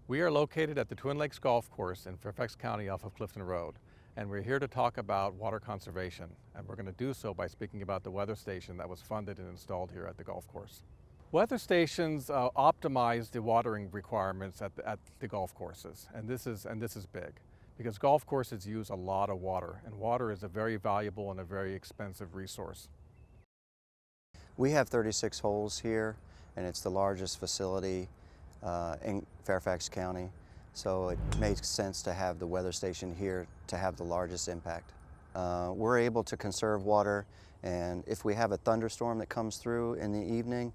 We are located at the Twin Lakes Golf Course in Fairfax County off of Clifton Road, and we're here to talk about water conservation, and we're going to do so by speaking about the weather station that was funded and installed here at the golf course. Weather stations optimize the watering requirements at the golf courses, and this is big because golf courses use a lot of water, and water is a very valuable and a very expensive resource. We have 36 holes here, and it's the largest facility in Fairfax County, so it makes sense to have the weather station here to have the largest impact. We're able to conserve water, and if we have a thunderstorm that comes through in the evening,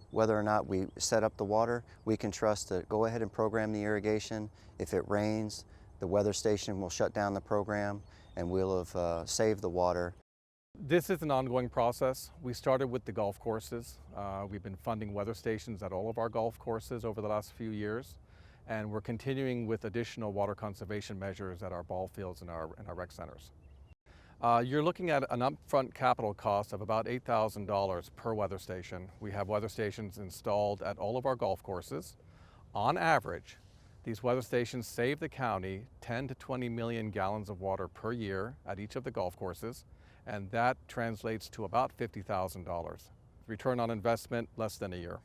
whether or not we set up the water, we can trust to go ahead and program the irrigation. If it rains, the weather station will shut down the program and we'll have saved the water. This is an ongoing process. We started with the golf courses. We've been funding weather stations at all of our golf courses over the last few years, and we're continuing with additional water conservation measures at our ball fields and our rec centers. You're looking at an upfront capital cost of about $8,000 per weather station. We have weather stations installed at all of our golf courses. On average, these weather stations save the county 10 to 20 million gallons of water per year at each of the golf courses, and that translates to about $50,000. Return on investment, less than a year.